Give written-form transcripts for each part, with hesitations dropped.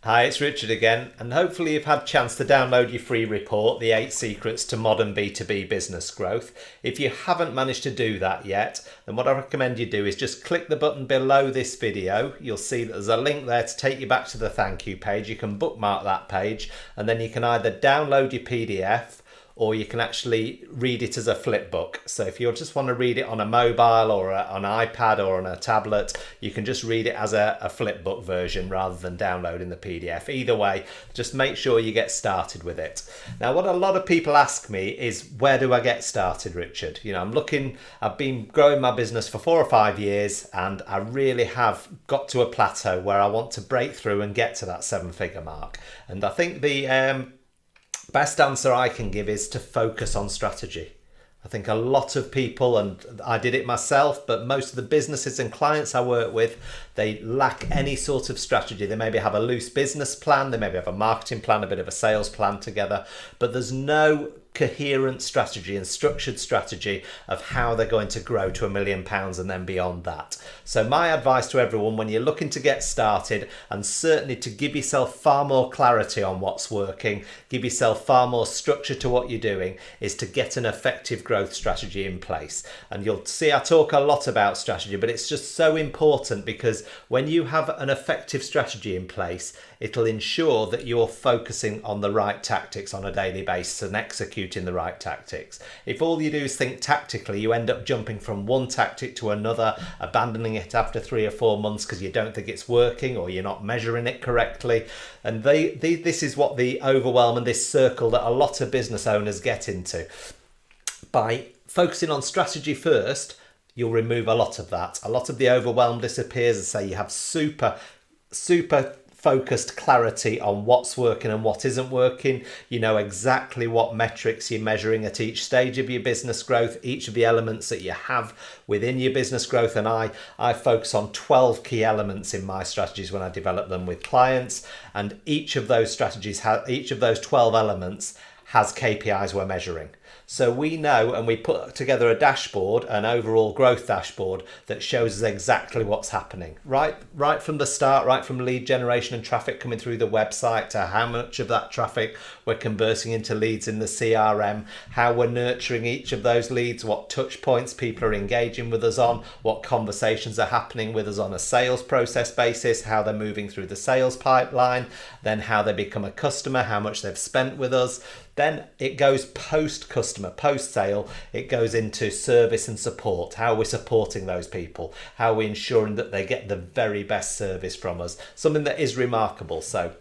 Hi, it's Richard again, and hopefully you've had a chance to download your free report, The 8 Secrets to Modern B2B Business Growth. If you haven't managed to do that yet, then what I recommend you do is just click the button below this video. You'll see that there's a link there to take you back to the thank you page. You can bookmark that page, and then you can either download your PDF or you can actually read it as a flip book. So if you just want to read it on a mobile or on an iPad or on a tablet, you can just read it as a flip book version rather than downloading the PDF. Either way, just make sure you get started with it. Now, what a lot of people ask me is, where do I get started, Richard? You know, I've been growing my business for 4 or 5 years, and I really have got to a plateau where I want to break through and get to that 7-figure mark. And I think the best answer I can give is to focus on strategy. I think a lot of people, and I did it myself, but most of the businesses and clients I work with, they lack any sort of strategy. They maybe have a loose business plan, they maybe have a marketing plan, a bit of a sales plan together, but there's no coherent strategy and structured strategy of how they're going to grow to £1 million and then beyond that. So my advice to everyone, when you're looking to get started, and certainly to give yourself far more clarity on what's working, give yourself far more structure to what you're doing, is to get an effective growth strategy in place. And you'll see I talk a lot about strategy, but it's just so important, because when you have an effective strategy in place, it'll ensure that you're focusing on the right tactics on a daily basis and executing the right tactics. If all you do is think tactically, you end up jumping from one tactic to another, abandoning it after 3 or 4 months because you don't think it's working or you're not measuring it correctly. And this is what the overwhelm and this circle that a lot of business owners get into. By focusing on strategy first, you'll remove a lot of that. A lot of the overwhelm disappears, and say you have super focused clarity on what's working and what isn't working. You know exactly what metrics you're measuring at each stage of your business growth, each of the elements that you have within your business growth. And I focus on 12 key elements in my strategies when I develop them with clients, and each of those strategies, each of those 12 elements has KPIs we're measuring. So we know, and we put together a dashboard, an overall growth dashboard, that shows us exactly what's happening. Right from the start, right from lead generation and traffic coming through the website, to how much of that traffic we're converting into leads in the CRM, how we're nurturing each of those leads, what touch points people are engaging with us on, what conversations are happening with us on a sales process basis, how they're moving through the sales pipeline, then how they become a customer, how much they've spent with us. Then it goes post-customer, post-sale, it goes into service and support, how we're supporting those people, how we're ensuring that they get the very best service from us, something that is remarkable. So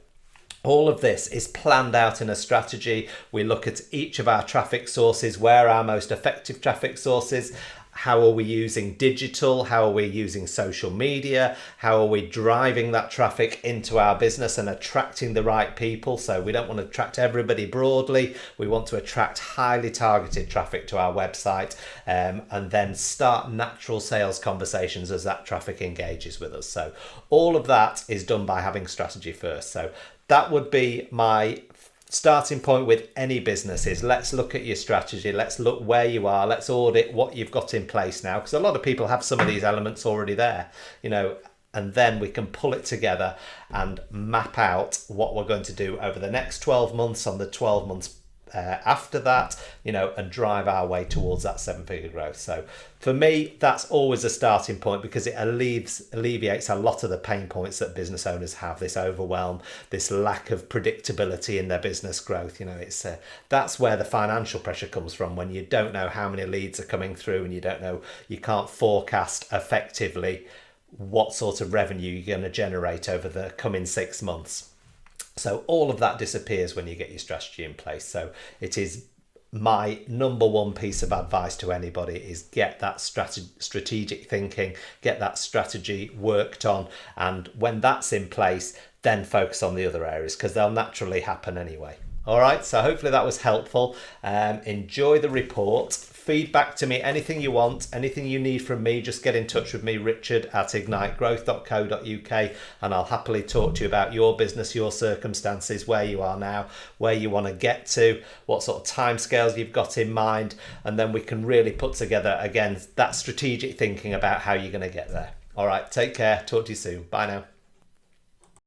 all of this is planned out in a strategy. We look at each of our traffic sources, where our most effective traffic sources. How are we using digital? How are we using social media? How are we driving that traffic into our business and attracting the right people? So we don't want to attract everybody broadly. We want to attract highly targeted traffic to our website, and then start natural sales conversations as that traffic engages with us. So all of that is done by having strategy first. So that would be my starting point with any business. Is let's look at your strategy, let's look where you are, let's audit what you've got in place now, because a lot of people have some of these elements already there, you know, and then we can pull it together and map out what we're going to do over the next 12 months, on the 12 months after that, you know, and drive our way towards that 7-figure growth. So for me, that's always a starting point, because it alleviates a lot of the pain points that business owners have, this overwhelm, this lack of predictability in their business growth. You know, it's that's where the financial pressure comes from, when you don't know how many leads are coming through, and you can't forecast effectively what sort of revenue you're going to generate over the coming 6 months. So all of that disappears when you get your strategy in place. So it is my number one piece of advice to anybody, is get that strategic thinking, get that strategy worked on. And when that's in place, then focus on the other areas, because they'll naturally happen anyway. All right, so hopefully that was helpful. Enjoy the report. Feedback to me, anything you want, anything you need from me, just get in touch with me, richard@ignitegrowth.co.uk, and I'll happily talk to you about your business, your circumstances, where you are now, where you want to get to, what sort of timescales you've got in mind, and then we can really put together, again, that strategic thinking about how you're going to get there. All right, take care. Talk to you soon. Bye now.